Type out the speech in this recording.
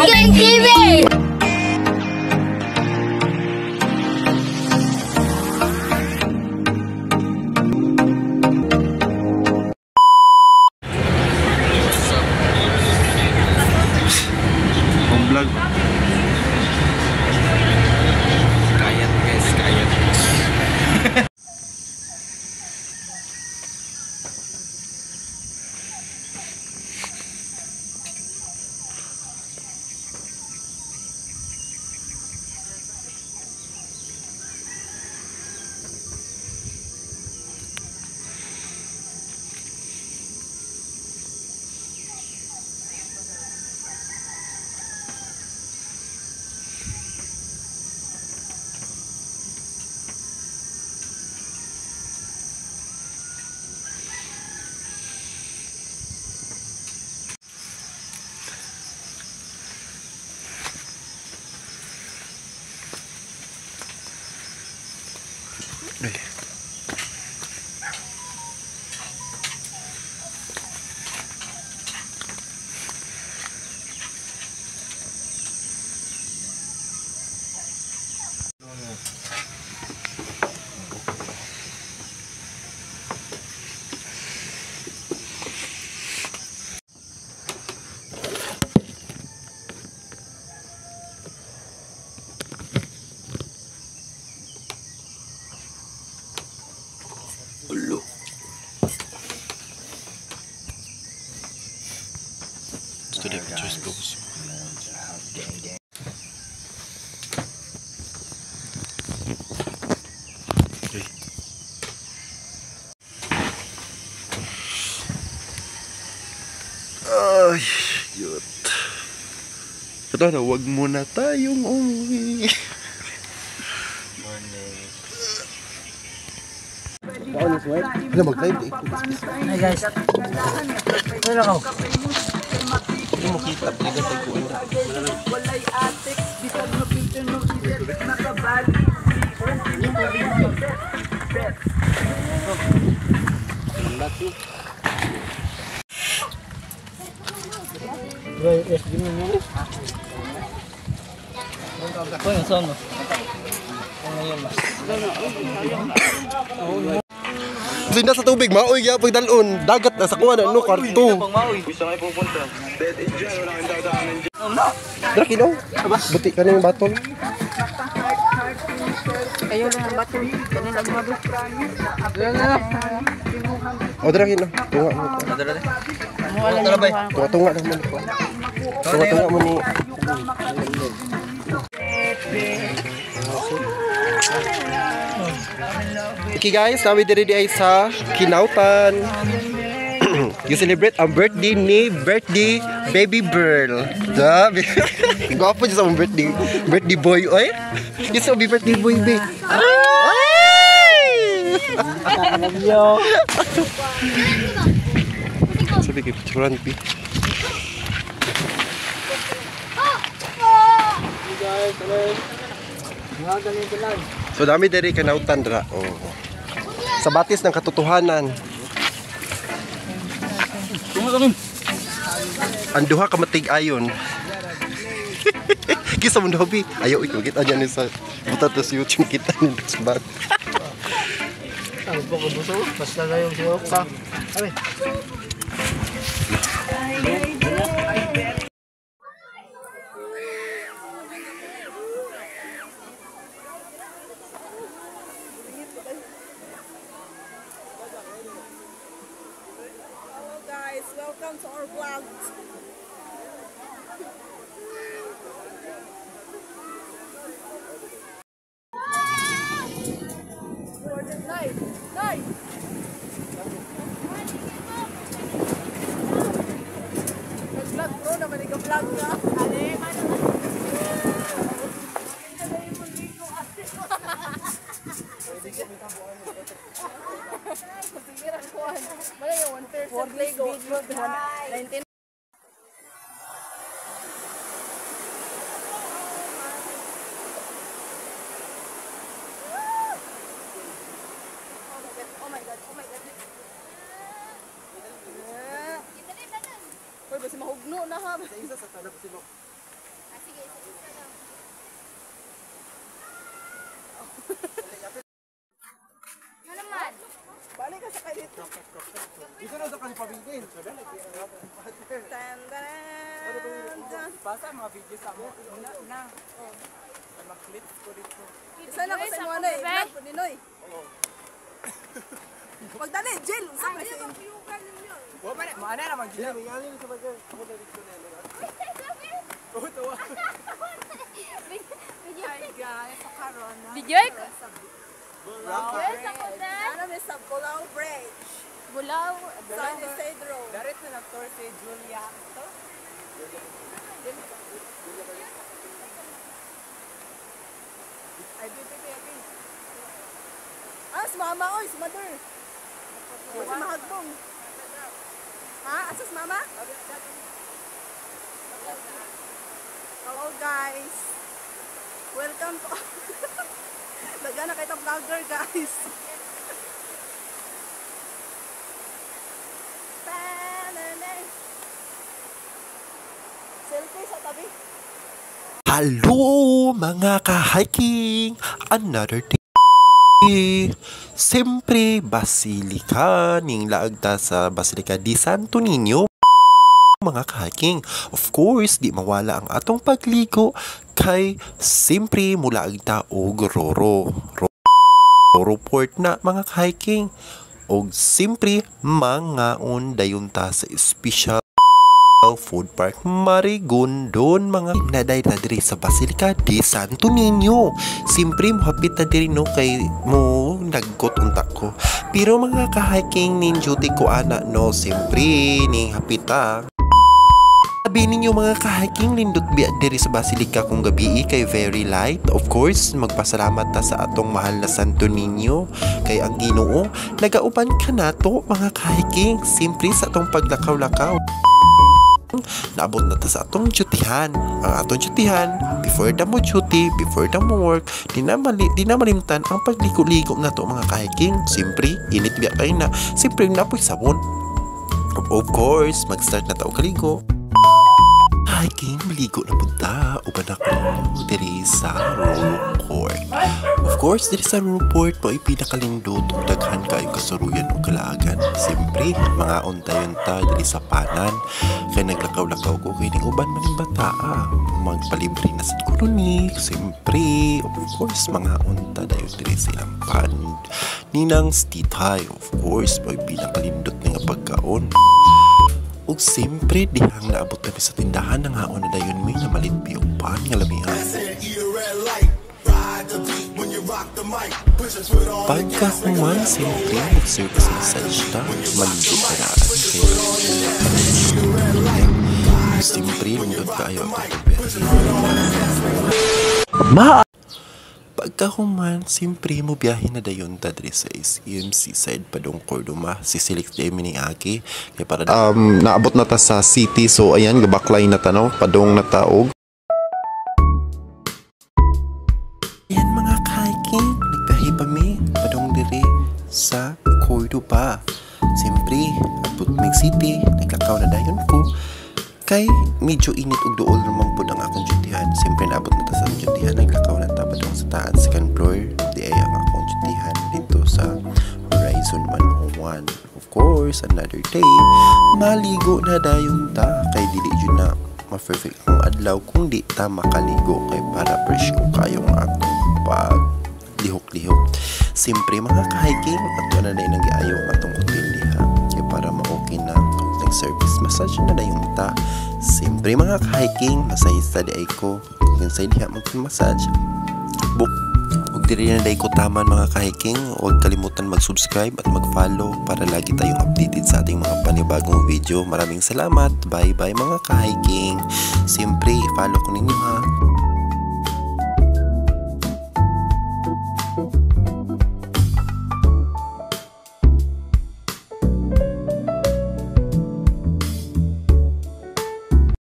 Gang TV! Vlog. Kayat guys, kayat. Ulo. So the pictures goes. Okay. Ay, yun. Ito na, wag muna tayong umuwi. Ano mag-live eh? Hey guys. Ano ako? Hindi mo kita, piligan tayo ko. Yes, gini mo. Ko yung son mo. Ngayon mas. Sinda sa tubig, maoy ya pagdalon. Dagat na sa kuha na no karto. Gusto kayo pupunta. Dead end dyan, wala kang dadaanan dyan. Dra kilo. Buti ka na yung batol. Ayaw lang ang bato. Ganun lang mabot. O dra kilo. Tunga mo. Tunga na mo. Tunga mo ni. Okay guys, namin diri ay sa Kinautan. You celebrate ang birthday ni baby girl. Sabi. Gwapo siya sa mong birthday boy, oy. Yes, be birthday boy, be. Yo. Sabi kay picturean, be. So dami diri Kinautan dra. Oh. Sa batis ng katotohanan. Ang duha ka matig-ayon. Kisa mo hobi. Ayaw ikaw kita dyan sa buta sa YouTube kita ng bag. Ang pagkabuso, basta na yung siyok sa. Abi. Welcome to our vlog. Nice, nice. Nag-vlog bro, naman ikaw-vlog ka. Pasigiran ko. Wala yung 1/3 sa Lego. 19. Oh my god. Uy, basi mahugno na ha. Isa sa tanap si Bok. Ano naman? Balik ka sa kayo dito. Ito na sa kanipabigin. Basta mga videos ako. Na. Mag-clips ko dito. Isa na ko sa mga na eh. Vlog po ninoy. Magdali, Jill. Sa presin. Wala ba na? Maana naman, Jill. Hi guys, sa karon. Video ko. Yes, ako na. Ano may sa Bulao Bridge. Bulaw. San Isidro. Darit na nag-tour si Julia. Ay, bibi. Ah, si mama, oy, si mother. Si mahagbong. Ha? Asas mama? Hello guys. Welcome to... Lagyan na kayo vlogger guys. Tananay. Selfie sa tabi. Hello mga ka-hiking! Another day. Siyempre, Basilica ning laagta sa Basilica di Santo Niño. Mga ka-hiking, of course, di mawala ang atong pagligo kay siyempre mula agta og Roro Port na mga ka-hiking. Og siyempre, mga dayon ta sa special food park Marigondon mga naday na diri sa Basilica di Santo Niño. Simpre mohapit na diri no kay mo nagkot unta ko. Pero mga ka-hiking nin duty ko ana no simpre ning hapita. Sabi ninyo mga ka-hiking lindot biya diri sa Basilica kung gabi kay very light. Of course, magpasalamat ta sa atong mahal na Santo Niño kay ang Ginoo nagauban ka nato mga ka-hiking simpre sa atong paglakaw-lakaw. Naabot na ta sa atong dutyhan. Ang atong dutyhan, before the mo duty, before the mo work, di na malimtan ang pagligo-ligo na to mga ka-hiking. Siyempre, init biya kayo na. Siyempre, napoy sabon. Of course, mag-start na tao kaligo. Hiking, maligo na punta. Uban ako diri sa Roro Port. Of course, diri sa Roro Port po ay pinakalindot ug daghan kayo kasuruyan o kalaagan. Siyempre, mga untayon ta diri sa panan. Kaya naglakaw-lakaw ko kay ning uban maning bata. Magpalibre na sa kurunik. Siyempre, of course, mga unta dayon diri sa ilang pan. Ninang stitay, of course, po ay pinakalindot nga pagkaon. Ug siyempre, dihang naabot kami sa tindahan ng haon na dayon may namalit piyupan nga lamihan. Pagkahuman, siyempre, mag-service massage ta. Maligo ka na at siyempre, lindot ka ayaw ako pagkahuman, siyempre mo biyahe na dayon ta diri sa SEMC side padong Cordoma. Siselect day mini aki kay para naabot na ta sa city, so ayan gabaklay na tanaw padong na taog. Ayan mga hiking, nagbiyahe pa mi padong diri sa Cordova. Siyempre, abot mig city, naglakaw na dayon ko. Kay medyo init ug duol naman po ang akong dutyhan. Siyempre naabot na ta sa dutyhan, naglakaw na ta padong sa taan, second floor. Di ay ang akong dutyhan dito sa Horizon 101. Of course, another day, maligo na dayon ta. Kay dili jud na ma-perfect ang adlaw kung di ta makaligo kay para fresh ko kayong atong pag lihok-lihok. Siyempre mga ka-hiking, ato na na nag-iayaw ang atong hotel diha. Kay para ma-okay na service massage na dayon ta. Siyempre mga ka-hiking, masayista di ay ko kung sa diha mag-massage book ug diri na day ko taman mga ka-hiking. Huwag kalimutan mag-subscribe at mag-follow para lagi tayong updated sa ating mga panibagong video. Maraming salamat, bye bye mga ka-hiking. Siyempre, follow ko ninyo ha.